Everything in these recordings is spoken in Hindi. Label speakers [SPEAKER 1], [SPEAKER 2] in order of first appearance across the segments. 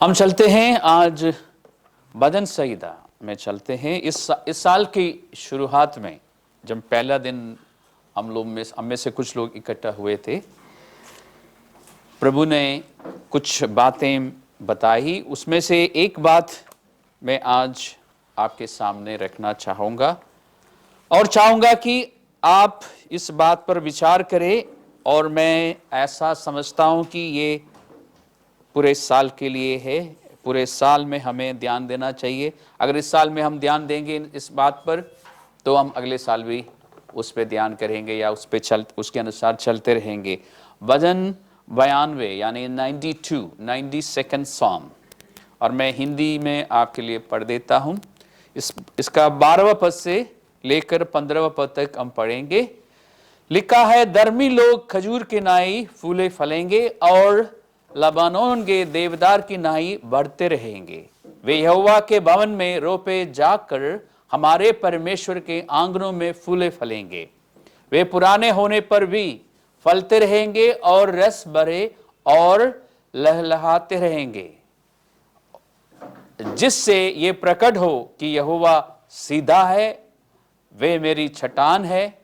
[SPEAKER 1] हम चलते हैं आज भजन संहिता में चलते हैं। इस साल की शुरुआत में जब पहला दिन हम में से कुछ लोग इकट्ठा हुए थे, प्रभु ने कुछ बातें बताई। उसमें से एक बात मैं आज आपके सामने रखना चाहूँगा और चाहूँगा कि आप इस बात पर विचार करें। और मैं ऐसा समझता हूँ कि ये पूरे साल के लिए है, पूरे साल में हमें ध्यान देना चाहिए। अगर इस साल में हम ध्यान देंगे इस बात पर, तो हम अगले साल भी उस पर ध्यान करेंगे या उसके अनुसार चलते रहेंगे। भजन 92 यानी 92 सॉन्ग, और मैं हिंदी में आपके लिए पढ़ देता हूँ। इसका 12वां पद से लेकर 15वां पद तक हम पढ़ेंगे। लिखा है, धर्मी लोग खजूर के नाई फूले फलेंगे और लबानोन के देवदार की नाई बढ़ते रहेंगे। वे यहोवा के भवन में रोपे जाकर हमारे परमेश्वर के आंगनों में फूले फलेंगे। वे पुराने होने पर भी फलते रहेंगे और रस भरे और लहलहाते रहेंगे, जिससे ये प्रकट हो कि यहोवा सीधा है, वे मेरी चट्टान है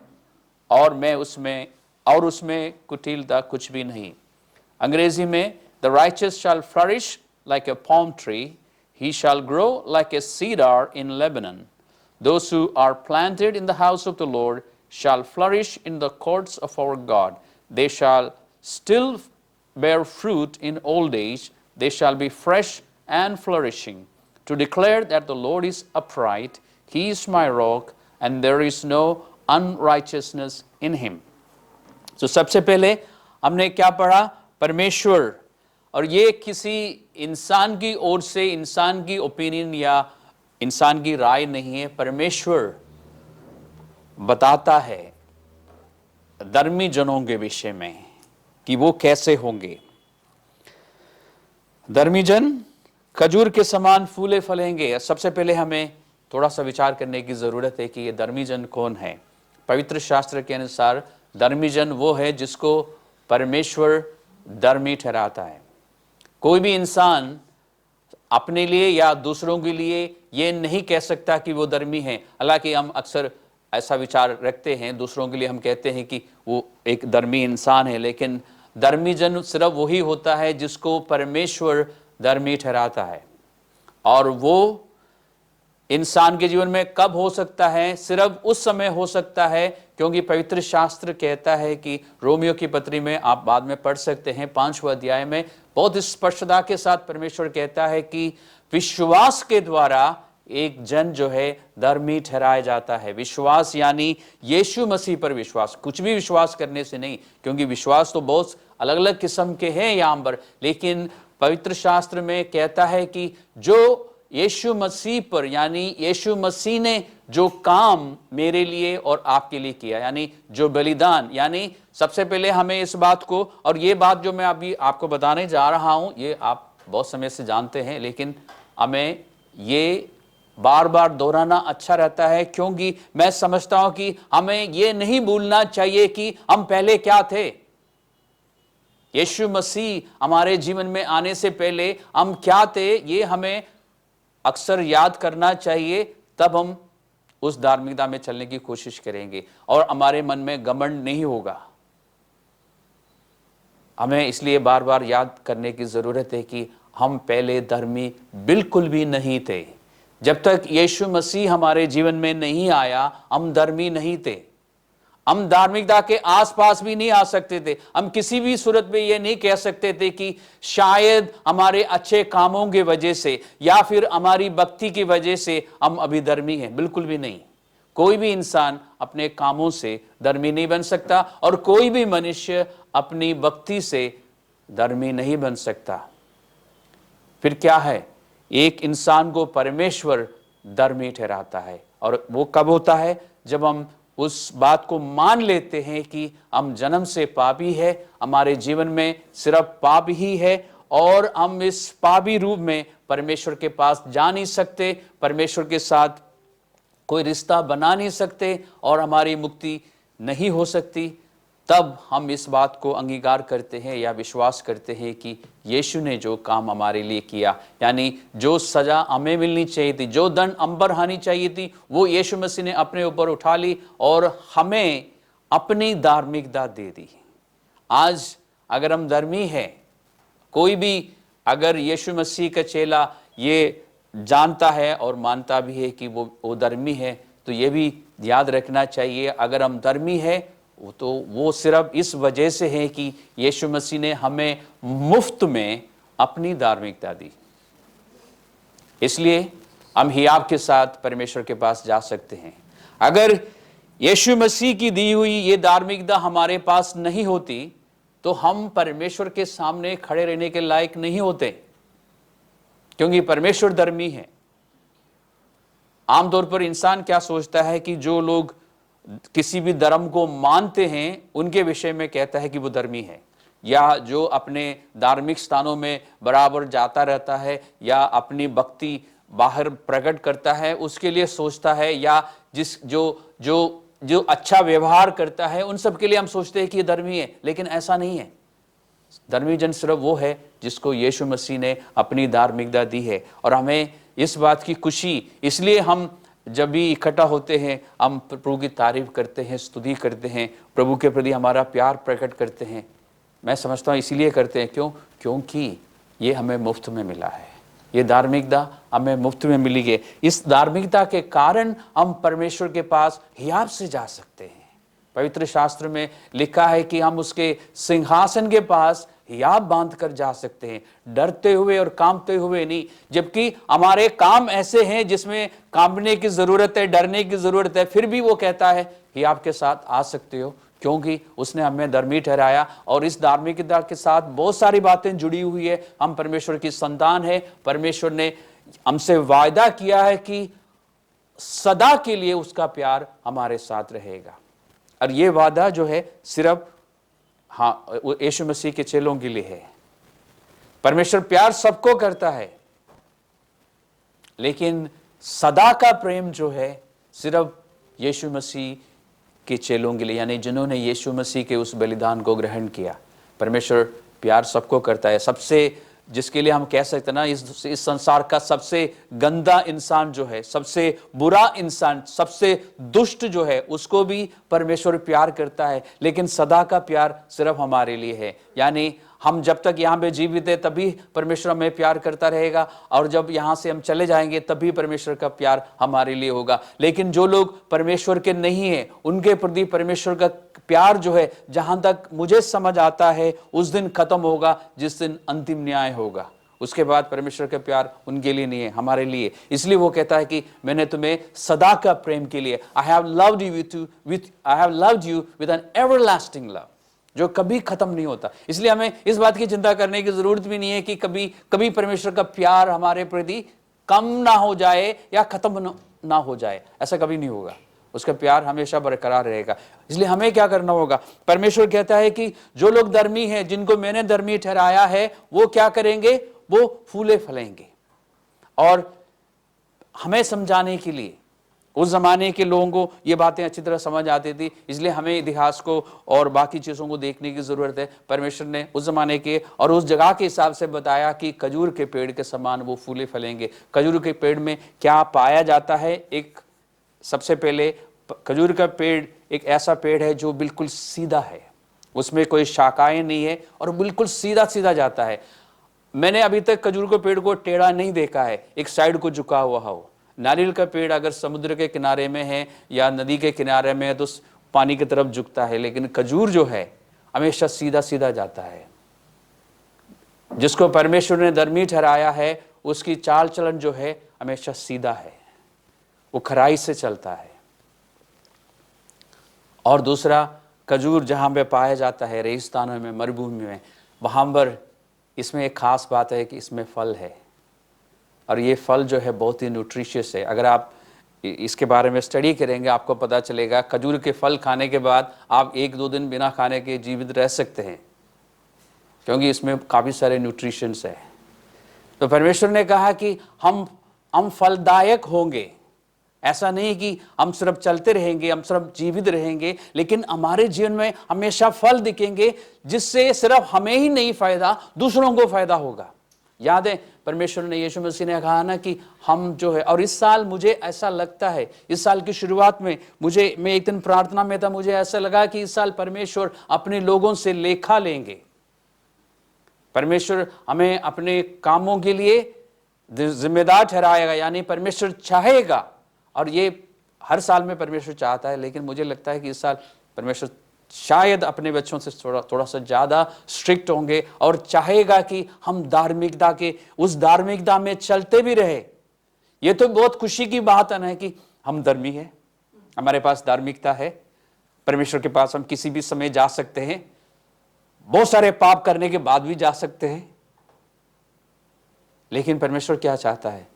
[SPEAKER 1] और मैं उसमें कुटिलता कुछ भी नहीं। अंग्रेजी में, the righteous shall flourish like a palm tree, he shall grow like a cedar in Lebanon. Those who are planted in the house of the Lord shall flourish in the courts of our God. They shall still bear fruit in old age. They shall be fresh and flourishing, to declare that the Lord is upright, he is my rock, and there is no unrighteousness in him. So सबसे पहले हमने क्या पढ़ा? परमेश्वर। और ये किसी इंसान की ओर से, इंसान की ओपिनियन या इंसान की राय नहीं है। परमेश्वर बताता है धर्मी जनों के विषय में कि वो कैसे होंगे। धर्मी जन खजूर के समान फूले फलेंगे। सबसे पहले हमें थोड़ा सा विचार करने की जरूरत है कि ये धर्मी जन कौन है। पवित्र शास्त्र के अनुसार धर्मी जन वो है जिसको परमेश्वर धर्मी ठहराता है। कोई भी इंसान अपने लिए या दूसरों के लिए ये नहीं कह सकता कि वो धर्मी है। हालांकि हम अक्सर ऐसा विचार रखते हैं, दूसरों के लिए हम कहते हैं कि वो एक धर्मी इंसान है, लेकिन धर्मी जन सिर्फ वही होता है जिसको परमेश्वर धर्मी ठहराता है। और वो इंसान के जीवन में कब हो सकता है? सिर्फ उस समय हो सकता है, क्योंकि पवित्र शास्त्र कहता है कि रोमियो की पत्री में आप बाद में पढ़ सकते हैं 5वें अध्याय में बहुत स्पष्टता के साथ परमेश्वर कहता है कि विश्वास के द्वारा एक जन जो है धर्मी ठहराया जाता है। विश्वास यानी यीशु मसीह पर विश्वास, कुछ भी विश्वास करने से नहीं, क्योंकि विश्वास तो बहुत अलग अलग किस्म के हैं यहाँ पर, लेकिन पवित्र शास्त्र में कहता है कि जो यीशु मसीह पर, यानी यीशु मसीह ने जो काम मेरे लिए और आपके लिए किया, यानी जो बलिदान, यानी सबसे पहले हमें इस बात को, और ये बात जो मैं अभी आपको बताने जा रहा हूं ये आप बहुत समय से जानते हैं, लेकिन हमें ये बार बार दोहराना अच्छा रहता है, क्योंकि मैं समझता हूं कि हमें ये नहीं भूलना चाहिए कि हम पहले क्या थे। यीशु मसीह हमारे जीवन में आने से पहले हम क्या थे, ये हमें अक्सर याद करना चाहिए। तब हम उस धार्मिकता में चलने की कोशिश करेंगे और हमारे मन में घमंड नहीं होगा। हमें इसलिए बार बार याद करने की जरूरत है कि हम पहले धर्मी बिल्कुल भी नहीं थे। जब तक यीशु मसीह हमारे जीवन में नहीं आया, हम धर्मी नहीं थे। हम धार्मिकता के आसपास भी नहीं आ सकते थे। हम किसी भी सूरत में ये नहीं कह सकते थे कि शायद हमारे अच्छे कामों की वजह से या फिर हमारी भक्ति की वजह से हम अभी धर्मी हैं। बिल्कुल भी नहीं। कोई भी इंसान अपने कामों से धर्मी नहीं बन सकता और कोई भी मनुष्य अपनी भक्ति से धर्मी नहीं बन सकता। फिर क्या है? एक इंसान को परमेश्वर धर्मी ठहराता है, और वो कब होता है? जब हम उस बात को मान लेते हैं कि हम जन्म से पापी है, हमारे जीवन में सिर्फ पाप ही है और हम इस पापी रूप में परमेश्वर के पास जा नहीं सकते, परमेश्वर के साथ कोई रिश्ता बना नहीं सकते और हमारी मुक्ति नहीं हो सकती। तब हम इस बात को अंगीकार करते हैं या विश्वास करते हैं कि यीशु ने जो काम हमारे लिए किया, यानी जो सजा हमें मिलनी चाहिए थी, जो दंड हम पर आनी चाहिए थी, वो यीशु मसीह ने अपने ऊपर उठा ली और हमें अपनी धार्मिकता दे दी। आज अगर हम धर्मी हैं, कोई भी अगर यीशु मसीह का चेला ये जानता है और मानता भी है कि वो धर्मी है, तो ये भी याद रखना चाहिए, अगर हम धर्मी है तो वो सिर्फ इस वजह से है कि यीशु मसीह ने हमें मुफ्त में अपनी धार्मिकता दी। इसलिए हम हियाब के साथ परमेश्वर के पास जा सकते हैं। अगर यीशु मसीह की दी हुई ये धार्मिकता हमारे पास नहीं होती तो हम परमेश्वर के सामने खड़े रहने के लायक नहीं होते, क्योंकि परमेश्वर धर्मी है। आमतौर पर इंसान क्या सोचता है कि जो लोग किसी भी धर्म को मानते हैं उनके विषय में कहता है कि वो धर्मी है, या जो अपने धार्मिक स्थानों में बराबर जाता रहता है या अपनी भक्ति बाहर प्रकट करता है उसके लिए सोचता है, या जिस जो जो जो अच्छा व्यवहार करता है उन सब के लिए हम सोचते हैं कि ये धर्मी है। लेकिन ऐसा नहीं है। धर्मी जन सिर्फ वो है जिसको यीशु मसीह ने अपनी धार्मिकता दी है। और हमें इस बात की खुशी, इसलिए हम जब भी इकट्ठा होते हैं हम प्रभु की तारीफ करते हैं, स्तुति करते हैं, प्रभु के प्रति हमारा प्यार प्रकट करते हैं। मैं समझता हूँ इसीलिए करते हैं, क्योंकि ये हमें मुफ्त में मिला है। ये धार्मिकता हमें मुफ्त में मिली है। इस धार्मिकता के कारण हम परमेश्वर के पास हियाब से जा सकते हैं। पवित्र शास्त्र में लिखा है कि हम उसके सिंहासन के पास हियाब बांध कर जा सकते हैं, डरते हुए और कांपते हुए नहीं। जबकि हमारे काम ऐसे हैं जिसमें कांपने की जरूरत है, डरने की जरूरत है, फिर भी वो कहता है हियाब के साथ आ सकते हो, क्योंकि उसने हमें धर्मी ठहराया। और इस धार्मिकता के साथ बहुत सारी बातें जुड़ी हुई है। हम परमेश्वर की संतान है। परमेश्वर ने हमसे वायदा किया है कि सदा के लिए उसका प्यार हमारे साथ रहेगा। और ये वादा जो है सिर्फ यीशु मसीह के चेलों के लिए है। परमेश्वर प्यार सबको करता है, लेकिन सदा का प्रेम जो है सिर्फ यीशु मसीह के चेलों के लिए, यानी जिन्होंने यीशु मसीह के उस बलिदान को ग्रहण किया। परमेश्वर प्यार सबको करता है। सबसे जिसके लिए हम कह सकते हैं ना, इस संसार का सबसे गंदा इंसान जो है, सबसे बुरा इंसान, सबसे दुष्ट जो है, उसको भी परमेश्वर प्यार करता है। लेकिन सदा का प्यार सिर्फ हमारे लिए है, यानी हम जब तक यहाँ पे जीवित है तभी परमेश्वर हमें प्यार करता रहेगा, और जब यहाँ से हम चले जाएंगे तभी परमेश्वर का प्यार हमारे लिए होगा। लेकिन जो लोग परमेश्वर के नहीं है उनके प्रति परमेश्वर का प्यार जो है, जहां तक मुझे समझ आता है, उस दिन खत्म होगा जिस दिन अंतिम न्याय होगा। उसके बाद परमेश्वर का प्यार उनके लिए नहीं है, हमारे लिए। इसलिए वो कहता है कि मैंने तुम्हें सदा का प्रेम के लिए, I have loved you with an everlasting love, जो कभी खत्म नहीं होता। इसलिए हमें इस बात की चिंता करने की जरूरत भी नहीं है कि कभी परमेश्वर का प्यार हमारे प्रति कम ना हो जाए या खत्म ना हो जाए। ऐसा कभी नहीं होगा। उसका प्यार हमेशा बरकरार रहेगा। इसलिए हमें क्या करना होगा? परमेश्वर कहता है कि जो लोग धर्मी हैं, जिनको मैंने धर्मी ठहराया है, वो क्या करेंगे? वो फूले फलेंगे। और हमें समझाने के लिए, उस जमाने के लोगों को ये बातें अच्छी तरह समझ आती थी, इसलिए हमें इतिहास को और बाकी चीजों को देखने की जरूरत है। परमेश्वर ने उस जमाने के और उस जगह के हिसाब से बताया कि खजूर के पेड़ के समान वो फूले फलेंगे। खजूर के पेड़ में क्या पाया जाता है? सबसे पहले खजूर का पेड़ एक ऐसा पेड़ है जो बिल्कुल सीधा है, उसमें कोई शाखाएं नहीं है और बिल्कुल सीधा सीधा जाता है। मैंने अभी तक खजूर के पेड़ को टेढ़ा नहीं देखा है, एक साइड को झुका हुआ हो। नारियल का पेड़ अगर समुद्र के किनारे में है या नदी के किनारे में है तो पानी की तरफ झुकता है, लेकिन खजूर जो है हमेशा सीधा सीधा जाता है। जिसको परमेश्वर ने धर्मी ठहराया है उसकी चाल चलन जो है हमेशा सीधा है, वो खराई से चलता है। और दूसरा, खजूर जहां पे पाया जाता है रेगिस्तानों में, मरुभूमि में, वहां पर इसमें एक खास बात है कि इसमें फल है, और ये फल जो है बहुत ही न्यूट्रिशियस है। अगर आप इसके बारे में स्टडी करेंगे आपको पता चलेगा खजूर के फल खाने के बाद आप 1-2 दिन बिना खाने के जीवित रह सकते हैं, क्योंकि इसमें काफ़ी सारे न्यूट्रिशंस है। तो परमेश्वर ने कहा कि हम फलदायक होंगे ऐसा नहीं कि हम सिर्फ चलते रहेंगे, हम सिर्फ जीवित रहेंगे, लेकिन हमारे जीवन में हमेशा फल दिखेंगे, जिससे सिर्फ हमें ही नहीं फायदा, दूसरों को फायदा होगा। याद है परमेश्वर ने, यीशु मसीह ने कहा ना कि हम जो है, और इस साल मुझे ऐसा लगता है, इस साल की शुरुआत में मैं एक दिन प्रार्थना में था, मुझे ऐसा लगा कि इस साल परमेश्वर अपने लोगों से लेखा लेंगे। परमेश्वर हमें अपने कामों के लिए जिम्मेदार ठहराएगा, यानी परमेश्वर चाहेगा, और ये हर साल में परमेश्वर चाहता है, लेकिन मुझे लगता है कि इस साल परमेश्वर शायद अपने बच्चों से थोड़ा सा ज्यादा स्ट्रिक्ट होंगे और चाहेगा कि हम धार्मिकता के उस धार्मिकता में चलते भी रहे। ये तो बहुत खुशी की बात है ना कि हम धर्मी है, हमारे पास धार्मिकता है, परमेश्वर के पास हम किसी भी समय जा सकते हैं, बहुत सारे पाप करने के बाद भी जा सकते हैं। लेकिन परमेश्वर क्या चाहता है?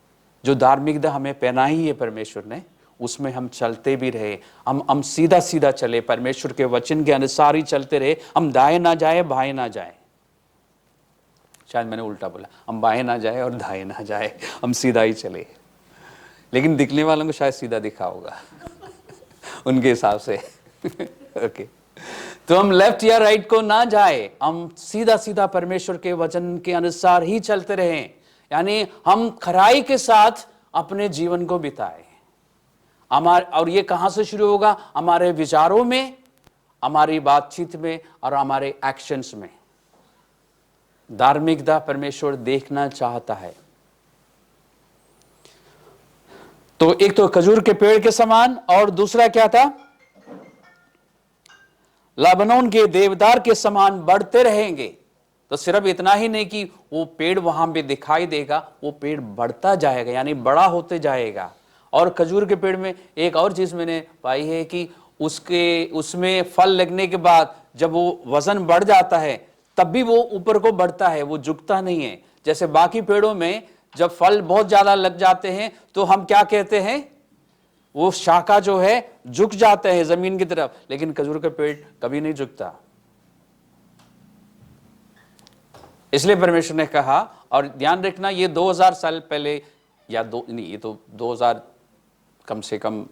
[SPEAKER 1] जो धार्मिकता हमें पहनाई है परमेश्वर ने, उसमें हम चलते भी रहे, हम सीधा सीधा चले, परमेश्वर के वचन के अनुसार ही चलते रहे। हम दाएं ना जाए, बाएं ना जाए, शायद मैंने उल्टा बोला, हम बाएं ना जाए और दाएं ना जाए, हम सीधा ही चले। लेकिन दिखने वालों को शायद सीधा दिखा होगा उनके हिसाब से ओके, तो हम लेफ्ट या राइट को ना जाए, हम सीधा सीधा परमेश्वर के वचन के अनुसार ही चलते रहें, यानी हम खराई के साथ अपने जीवन को बिताए। और ये कहां से शुरू होगा? हमारे विचारों में, हमारी बातचीत में और हमारे एक्शंस में। धार्मिकता परमेश्वर देखना चाहता है। तो एक तो खजूर के पेड़ के समान, और दूसरा क्या था? लबनोन के देवदार के समान बढ़ते रहेंगे। तो सिर्फ इतना ही नहीं कि वो पेड़ वहां पे दिखाई देगा, वो पेड़ बढ़ता जाएगा, यानी बड़ा होते जाएगा। और खजूर के पेड़ में एक और चीज मैंने पाई है कि उसमें फल लगने के बाद जब वो वजन बढ़ जाता है, तब भी वो ऊपर को बढ़ता है, वो झुकता नहीं है। जैसे बाकी पेड़ों में जब फल बहुत ज्यादा लग जाते हैं तो हम क्या कहते हैं? वो शाखा जो है झुक जाते हैं जमीन की तरफ, लेकिन खजूर का पेड़ कभी नहीं झुकता। इसलिए परमेश्वर ने कहा, और ध्यान रखना ये 2000 साल पहले, या ये तो 2000 कम से कम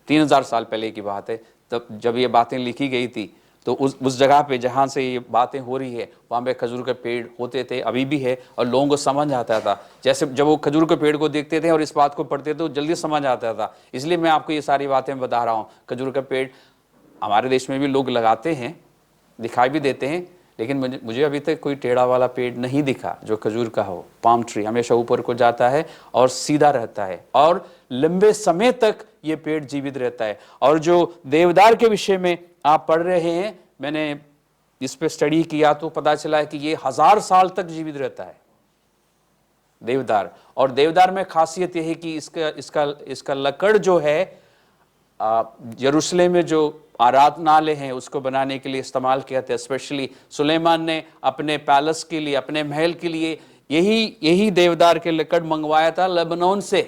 [SPEAKER 1] 3000 साल पहले की बात है। तब जब ये बातें लिखी गई थी तो उस जगह पे जहां से ये बातें हो रही है, वहां पे खजूर के पेड़ होते थे, अभी भी है, और लोगों को समझ आता था। जैसे जब वो खजूर के पेड़ को देखते थे और इस बात को पढ़ते थे तो जल्दी समझ आता था। इसलिए मैं आपको ये सारी बातें बता रहा हूँ। खजूर का पेड़ हमारे देश में भी लोग लगाते हैं, दिखाई भी देते हैं, लेकिन मुझे अभी तक कोई टेढ़ा वाला पेड़ नहीं दिखा जो खजूर का हो। पाम ट्री हमेशा ऊपर को जाता है और सीधा रहता है, और लंबे समय तक ये पेड़ जीवित रहता है। और जो देवदार के विषय में आप पढ़ रहे हैं, मैंने इस पे स्टडी किया तो पता चला है कि ये 1000 साल तक जीवित रहता है देवदार। और देवदार में खासियत यह है कि इसका लकड़ जो है यरूशलेम में जो आराधनालय हैं उसको बनाने के लिए इस्तेमाल किया था। स्पेशली सुलेमान ने अपने पैलेस के लिए, अपने महल के लिए यही देवदार के लकड़ मंगवाया था लेबनान से,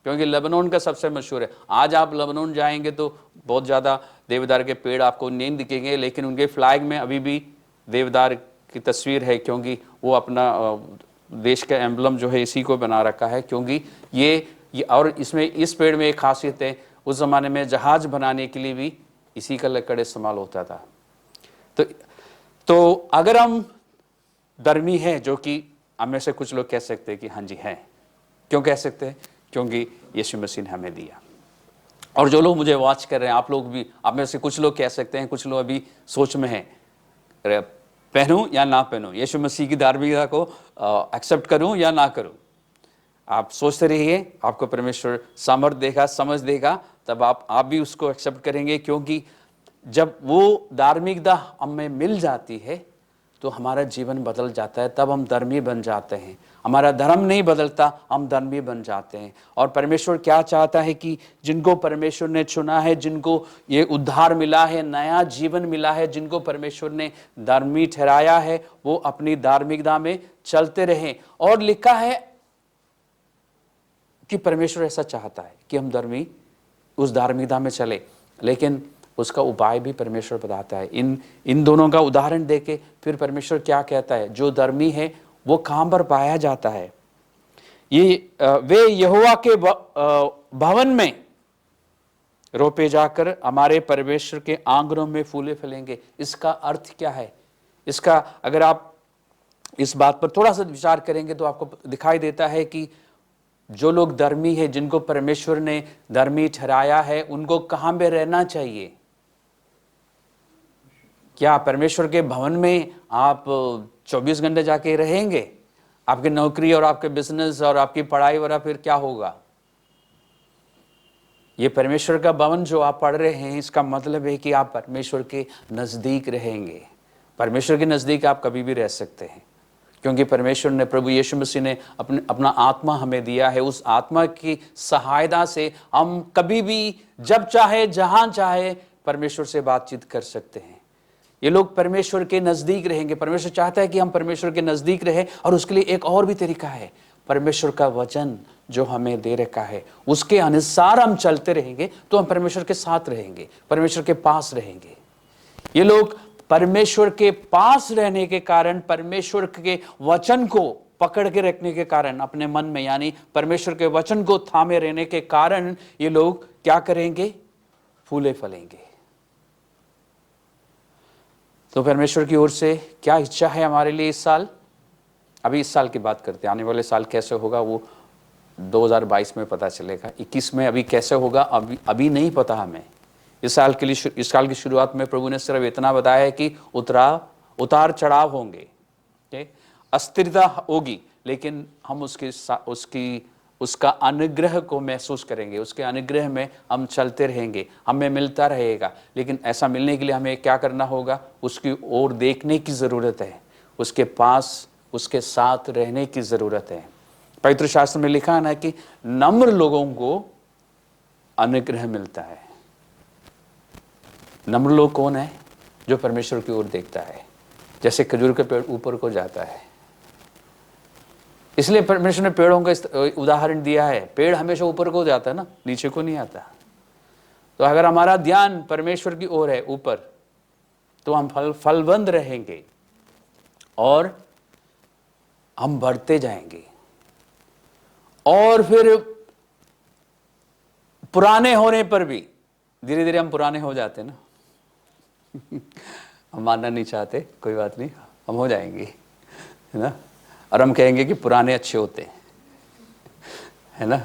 [SPEAKER 1] क्योंकि लेबनान का सबसे मशहूर है। आज आप लेबनान जाएंगे तो बहुत ज्यादा देवदार के पेड़ आपको नहीं दिखेंगे, लेकिन उनके फ्लैग में अभी भी देवदार की तस्वीर है, क्योंकि वो अपना देश का एम्बलम जो है इसी को बना रखा है। क्योंकि ये और इसमें इस पेड़ में एक खासियत है, उस जमाने में जहाज बनाने के लिए भी इसी का लकड़ इस्तेमाल होता था। तो अगर हम धर्मी हैं, जो कि हम में से कुछ लोग कह सकते हैं कि हाँ जी हैं। क्यों कह सकते हैं? क्योंकि यीशु मसीह ने हमें दिया। और जो लोग मुझे वॉच कर रहे हैं, आप लोग भी, आप में से कुछ लोग कह सकते हैं, कुछ लोग अभी सोच में हैं, पहनूं या ना पहनूं, यीशु मसीह की धार्मिकता को एक्सेप्ट करूं या ना करूं। आप सोचते रहिए, आपको परमेश्वर सामर्थ्य देगा, समझ देगा, तब आप भी उसको एक्सेप्ट करेंगे। क्योंकि जब वो धार्मिकता हमें मिल जाती है तो हमारा जीवन बदल जाता है, तब हम धर्मी बन जाते हैं। हमारा धर्म नहीं बदलता, हम धर्मी बन जाते हैं। और परमेश्वर क्या चाहता है कि जिनको परमेश्वर ने चुना है, जिनको ये उद्धार मिला है, नया जीवन मिला है, जिनको परमेश्वर ने धर्मी ठहराया है, वो अपनी धार्मिकता में चलते रहें। और लिखा है कि परमेश्वर ऐसा चाहता है कि हम धर्मी उस धार्मिकता में चले, लेकिन उसका उपाय भी परमेश्वर बताता है। इन दोनों का उदाहरण देके फिर परमेश्वर क्या कहता है? जो धर्मी है वो कहां पर पाया जाता है? ये वे यहोवा के भवन में रोपे जाकर हमारे परमेश्वर के आंगनों में फूले फलेंगे। इसका अर्थ क्या है? इसका अगर आप इस बात पर थोड़ा सा विचार करेंगे तो आपको दिखाई देता है कि जो लोग धर्मी है, जिनको परमेश्वर ने धर्मी ठहराया है, उनको कहां पे रहना चाहिए? क्या परमेश्वर के भवन में आप 24 घंटे जाके रहेंगे? आपकी नौकरी और आपके बिजनेस और आपकी पढ़ाई वाला फिर क्या होगा? ये परमेश्वर का भवन जो आप पढ़ रहे हैं, इसका मतलब है कि आप परमेश्वर के नजदीक रहेंगे। परमेश्वर के नजदीक आप कभी भी रह सकते हैं, क्योंकि परमेश्वर ने, प्रभु यीशु मसीह ने अपना आत्मा हमें दिया है। उस आत्मा की सहायता से हम कभी भी, जब चाहे, जहां चाहे परमेश्वर से बातचीत कर सकते हैं। ये लोग परमेश्वर के नजदीक रहेंगे। परमेश्वर चाहता है कि हम परमेश्वर के नजदीक रहें, और उसके लिए एक और भी तरीका है। परमेश्वर का वचन जो हमें दे रखा है, उसके अनुसार हम चलते रहेंगे तो हम परमेश्वर के साथ रहेंगे, परमेश्वर के पास रहेंगे। ये लोग परमेश्वर के पास रहने के कारण, परमेश्वर के वचन को पकड़ के रखने के कारण अपने मन में, यानी परमेश्वर के वचन को थामे रहने के कारण, ये लोग क्या करेंगे? फूले फलेंगे। तो परमेश्वर की ओर से क्या इच्छा है हमारे लिए इस साल? अभी इस साल की बात करते हैं, आने वाले साल कैसे होगा वो 2022 में पता चलेगा। 21 में अभी कैसे होगा अभी नहीं पता हमें। इस साल की शुरुआत में प्रभु ने सिर्फ इतना बताया है कि उतार चढ़ाव होंगे, अस्थिरता होगी, लेकिन हम उसका अनुग्रह को महसूस करेंगे। उसके अनुग्रह में हम चलते रहेंगे, हमें मिलता रहेगा। लेकिन ऐसा मिलने के लिए हमें क्या करना होगा? उसकी ओर देखने की ज़रूरत है, उसके पास, उसके साथ रहने की ज़रूरत है। पवित्र शास्त्र में लिखा है ना कि नम्र लोगों को अनुग्रह मिलता है। नम्र लोग कौन है? जो परमेश्वर की ओर देखता है, जैसे खजूर के पेड़ ऊपर को जाता है। इसलिए परमेश्वर ने पेड़ों का उदाहरण दिया है। पेड़ हमेशा ऊपर को जाता है ना, नीचे को नहीं आता। तो अगर हमारा ध्यान परमेश्वर की ओर है, ऊपर, तो हम फलवंत रहेंगे और हम बढ़ते जाएंगे। और फिर पुराने होने पर भी, धीरे धीरे हम पुराने हो जाते हैं ना हम मानना नहीं चाहते, कोई बात नहीं, हम हो जाएंगे, है ना। और हम कहेंगे कि पुराने अच्छे होते हैं, है ना।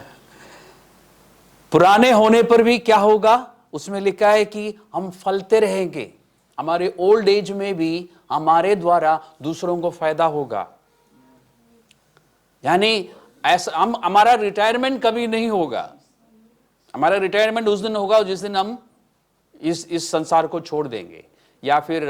[SPEAKER 1] पुराने होने पर भी क्या होगा? उसमें लिखा है कि हम फलते रहेंगे। हमारे ओल्ड एज में भी हमारे द्वारा दूसरों को फायदा होगा। यानी ऐसा हमारा रिटायरमेंट कभी नहीं होगा। हमारा रिटायरमेंट उस दिन होगा जिस दिन हम इस संसार को छोड़ देंगे, या फिर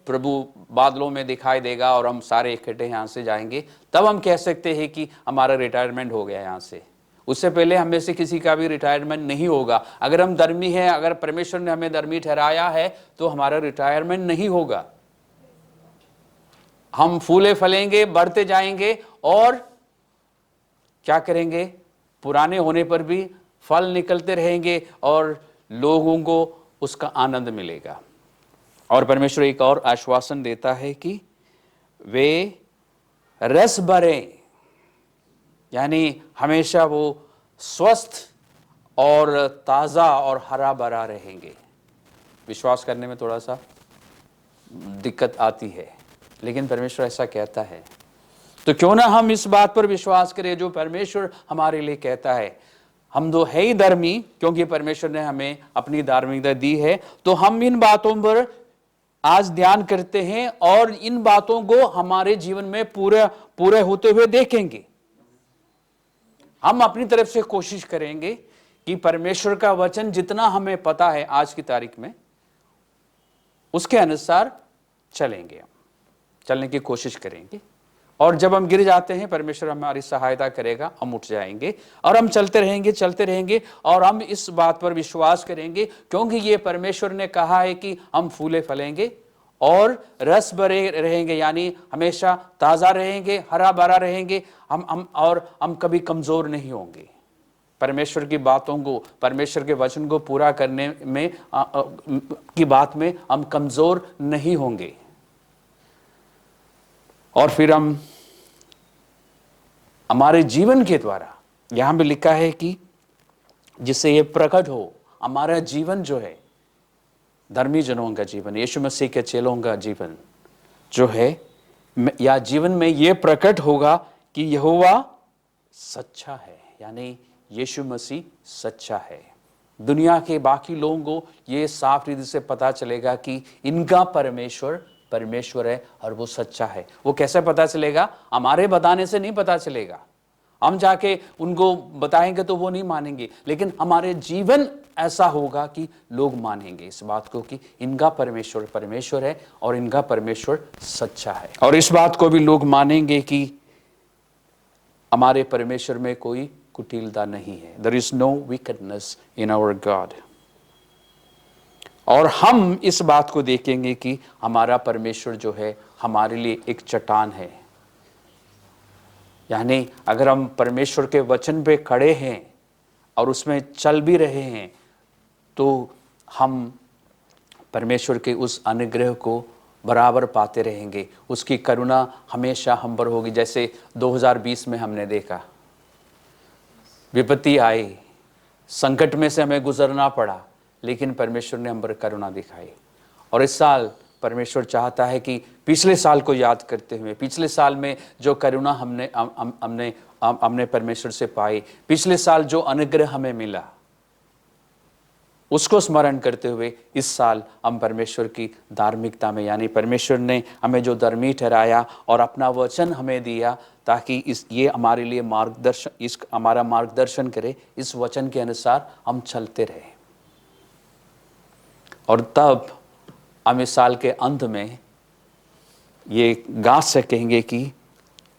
[SPEAKER 1] प्रभु बादलों में दिखाई देगा और हम सारे इकट्ठे यहां से जाएंगे, तब हम कह सकते हैं कि हमारा रिटायरमेंट हो गया यहां से। उससे पहले हम में से किसी का भी रिटायरमेंट नहीं होगा। अगर हम धर्मी हैं, अगर परमेश्वर ने हमें धर्मी ठहराया है, तो हमारा रिटायरमेंट नहीं होगा। हम फूले फलेंगे, बढ़ते जाएंगे और क्या करेंगे? पुराने होने पर भी फल निकलते रहेंगे और लोगों को उसका आनंद मिलेगा। और परमेश्वर एक और आश्वासन देता है कि वे रस भरे, यानी हमेशा वो स्वस्थ और ताजा और हरा भरा रहेंगे। विश्वास करने में थोड़ा सा दिक्कत आती है, लेकिन परमेश्वर ऐसा कहता है। तो क्यों ना हम इस बात पर विश्वास करें जो परमेश्वर हमारे लिए कहता है। हम तो है ही धर्मी, क्योंकि परमेश्वर ने हमें अपनी धार्मिकता दी है। तो हम इन बातों पर आज ध्यान करते हैं और इन बातों को हमारे जीवन में पूरे होते हुए देखेंगे। हम अपनी तरफ से कोशिश करेंगे कि परमेश्वर का वचन जितना हमें पता है आज की तारीख में, उसके अनुसार चलेंगे, चलने की कोशिश करेंगे। और जब हम गिर जाते हैं, परमेश्वर हमारी सहायता करेगा, हम उठ जाएंगे और हम चलते रहेंगे और हम इस बात पर विश्वास करेंगे, क्योंकि ये परमेश्वर ने कहा है कि हम फूले फलेंगे और रस भरे रहेंगे, यानी हमेशा ताज़ा रहेंगे, हरा भरा रहेंगे। हम कभी कमज़ोर नहीं होंगे। परमेश्वर की बातों को, परमेश्वर के वचन को पूरा करने में की बात में हम कमज़ोर नहीं होंगे। और फिर हम हमारे जीवन के द्वारा, यहां भी लिखा है कि जिससे ये प्रकट हो हमारा जीवन जो है, धर्मी जनों का जीवन, यीशु मसीह के चेलों का जीवन जो है, या जीवन में ये प्रकट होगा कि यहोवा सच्चा है, यानी यीशु मसीह सच्चा है। दुनिया के बाकी लोगों को ये साफ रीति से पता चलेगा कि इनका परमेश्वर परमेश्वर है और वो सच्चा है। वो कैसे पता चलेगा? हमारे बताने से नहीं पता चलेगा। हम जाके उनको बताएंगे तो वो नहीं मानेंगे, लेकिन हमारे जीवन ऐसा होगा कि लोग मानेंगे इस बात को कि इनका परमेश्वर परमेश्वर है और इनका परमेश्वर सच्चा है। और इस बात को भी लोग मानेंगे कि हमारे परमेश्वर में कोई कुटिलता नहीं है। There is no wickedness in our God। और हम इस बात को देखेंगे कि हमारा परमेश्वर जो है हमारे लिए एक चट्टान है। यानी अगर हम परमेश्वर के वचन पे खड़े हैं और उसमें चल भी रहे हैं तो हम परमेश्वर के उस अनुग्रह को बराबर पाते रहेंगे। उसकी करुणा हमेशा हम पर होगी। जैसे 2020 में हमने देखा, विपत्ति आई, संकट में से हमें गुजरना पड़ा, लेकिन परमेश्वर ने हम पर करुणा दिखाई। और इस साल परमेश्वर चाहता है कि पिछले साल को याद करते हुए, पिछले साल में जो करुणा हमने परमेश्वर से पाई, पिछले साल जो अनुग्रह हमें मिला, उसको स्मरण करते हुए इस साल हम परमेश्वर की धार्मिकता में, यानी परमेश्वर ने हमें जो धर्मी ठहराया और अपना वचन हमें दिया ताकि ये हमारे लिए हमारा मार्गदर्शन करे, इस वचन के अनुसार हम चलते रहे। और तब हम इस साल के अंत में ये गा सकेंगे कि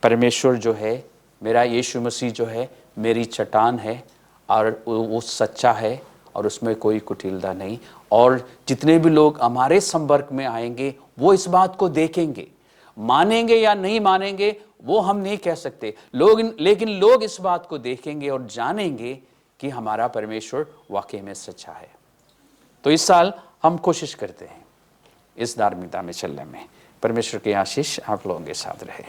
[SPEAKER 1] परमेश्वर जो है, मेरा यीशु मसीह जो है मेरी चट्टान है और वो सच्चा है और उसमें कोई कुटिलता नहीं। और जितने भी लोग हमारे संपर्क में आएंगे वो इस बात को देखेंगे, मानेंगे या नहीं मानेंगे वो हम नहीं कह सकते लेकिन लोग इस बात को देखेंगे और जानेंगे कि हमारा परमेश्वर वाकई में सच्चा है। तो इस साल हम कोशिश करते हैं इस धार्मिकता में चलने में। परमेश्वर की आशीष आप लोगों के साथ रहे।